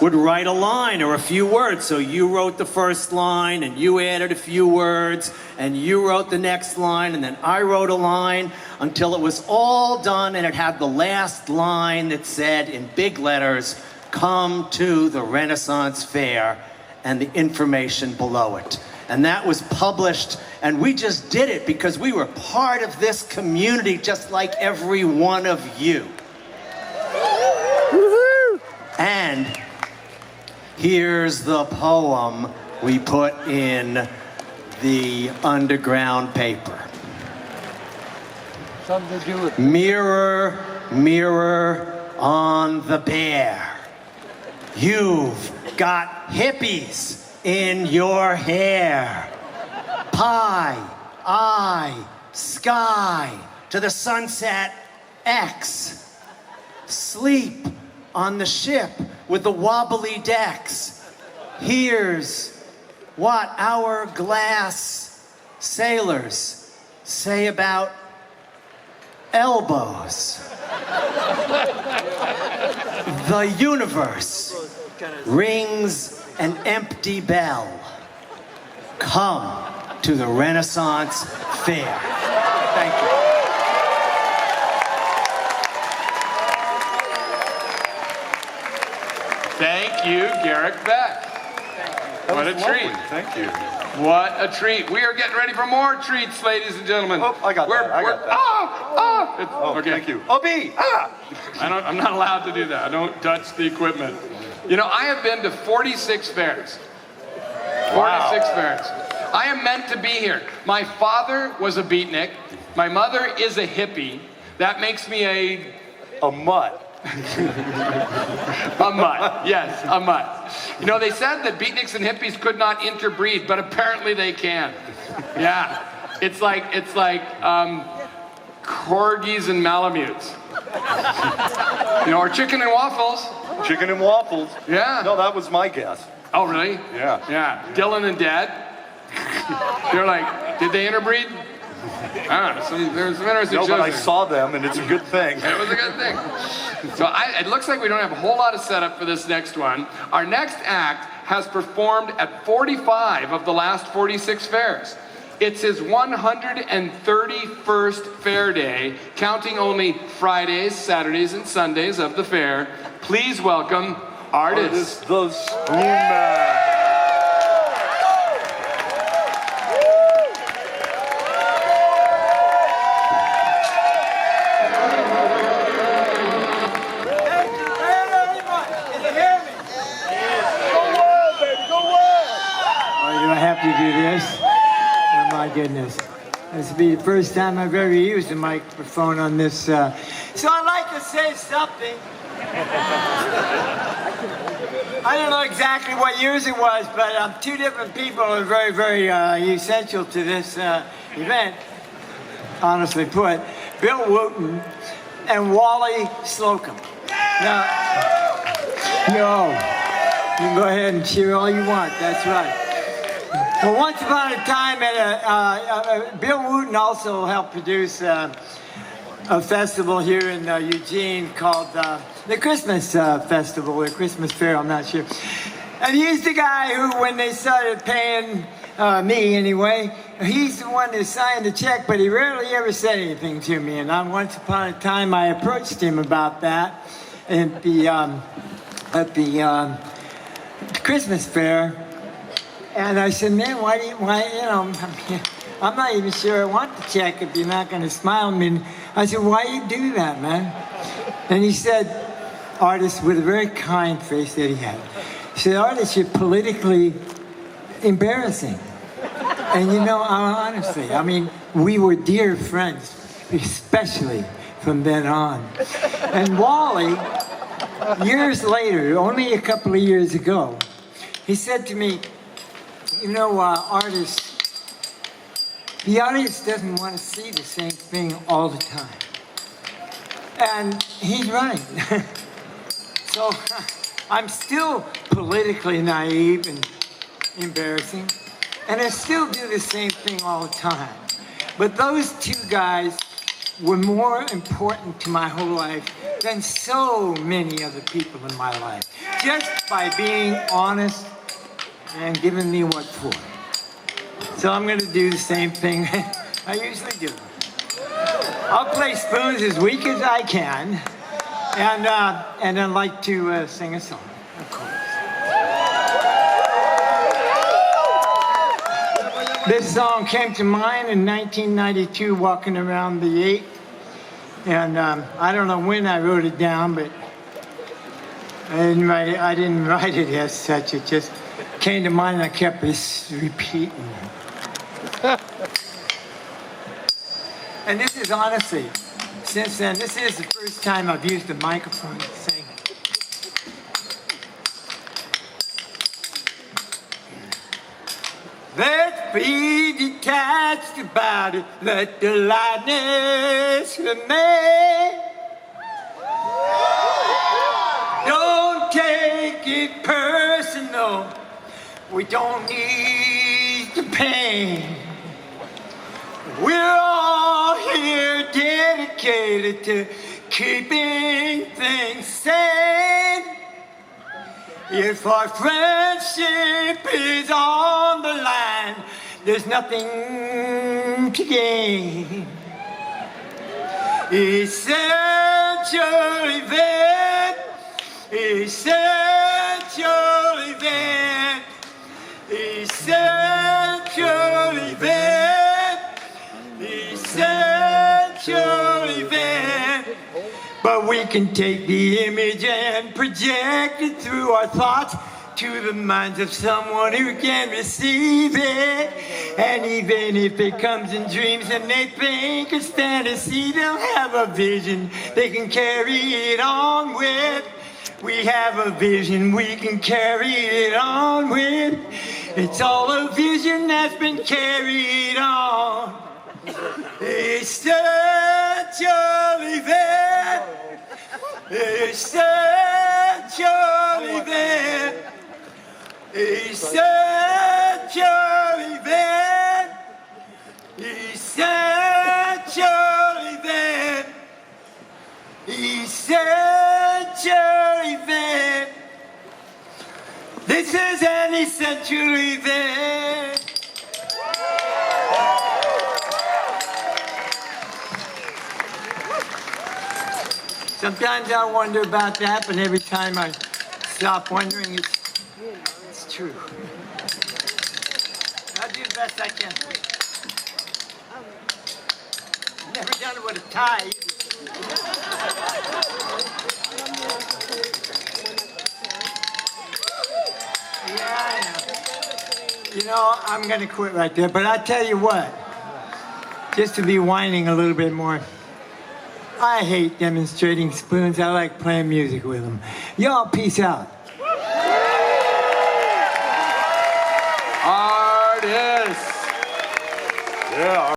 would write a line or a few words. So you wrote the first line and you added a few words and you wrote the next line and then I wrote a line until it was all done and it had the last line that said in big letters, "Come to the Renaissance Fair," and the information below it. And that was published, and we just did it because we were part of this community just like every one of you. And here's the poem we put in the underground paper. Something to do with Mirror, mirror on the bear. You've got hippies in your hair. Pie, I, sky, to the sunset, X. Sleep on the ship with the wobbly decks. Here's what our glass sailors say about elbows. The universe rings an empty bell. Come to the Renaissance Fair. Thank you. Thank you, Garrick Beck. What a treat. Thank you. What a treat. We are getting ready for more treats, ladies and gentlemen. Oh, I got that. I got that. Okay. Thank you. OB! I'm not allowed to do that. I don't touch the equipment. You know, I have been to 46 fairs. 46 fairs. I am meant to be here. My father was a beatnik. My mother is a hippie. That makes me a mutt. A mutt, yes, a mutt. You know, they said that beatniks and hippies could not interbreed, but apparently they can. Yeah, it's like corgis and malamutes. You know, or chicken and waffles. Chicken and waffles. Yeah. No, that was my guess. Oh, really? Yeah. Yeah. Dylan and Dad. They're like, did they interbreed? I don't know. There's some interesting No, shows but I there. saw them, and it's a good thing. It was a good thing. So it looks like we don't have a whole lot of setup for this next one. Our next act has performed at 45 of the last 46 fairs. It's his 131st fair day, counting only Fridays, Saturdays, and Sundays of the fair. Please welcome Artis. The Spoonman. to do this. Oh my goodness. This will be the first time I've ever used a microphone on this. So I'd like to say something. I don't know exactly what years it was, but two different people are very, very essential to this event, honestly put. Bill Wooten and Wally Slocum. Now, you can go ahead and cheer all you want, that's right. Well, once upon a time, Bill Wooten also helped produce a festival here in Eugene called the Christmas Festival, or Christmas Fair, I'm not sure. And he's the guy who, when they started paying me anyway, he's the one who signed the check, but he rarely ever said anything to me. And once upon a time, I approached him about that at the Christmas Fair. And I said, man, I'm not even sure I want the check if you're not going to smile at me. I said, why you do that, man? And he said, Artis, with a very kind face that he had, he said, Artis, you're politically embarrassing. And honestly, I mean, we were dear friends, especially from then on. And Wally, years later, only a couple of years ago, he said to me, Artis, the audience doesn't want to see the same thing all the time. And he's right. So I'm still politically naive and embarrassing, and I still do the same thing all the time. But those two guys were more important to my whole life than so many other people in my life, just by being honest and giving me what for. So I'm going to do the same thing I usually do. I'll play spoons as weak as I can, and I'd like to sing a song, of course. This song came to mind in 1992, walking around the 8. And I don't know when I wrote it down, but I didn't write it as such. It just came to mind and I kept repeating. And this is honestly, since then, this is the first time I've used a microphone to sing. Let's be detached about it. Let the lightness remain. Don't take it personal. We don't need the pain. We're all here dedicated to keeping things sane. If our friendship is on the line, there's nothing to gain. Essential event, essential event, essential event, essential event. But we can take the image and project it through our thoughts to the minds of someone who can receive it. And even if it comes in dreams and they think it's fantasy, they'll have a vision they can carry it on with. We have a vision we can carry it on with. It's all a vision that's been carried on. Essential event, essential event, essential event, essential event, essential event. This is an essential event. Sometimes I wonder about that, but every time I stop wondering, it's true. I'll do the best I can. Never done it with a tie either. Yeah, I know. You know, I'm going to quit right there, but I tell you what, just to be whining a little bit more, I hate demonstrating spoons. I like playing music with them. Y'all, peace out.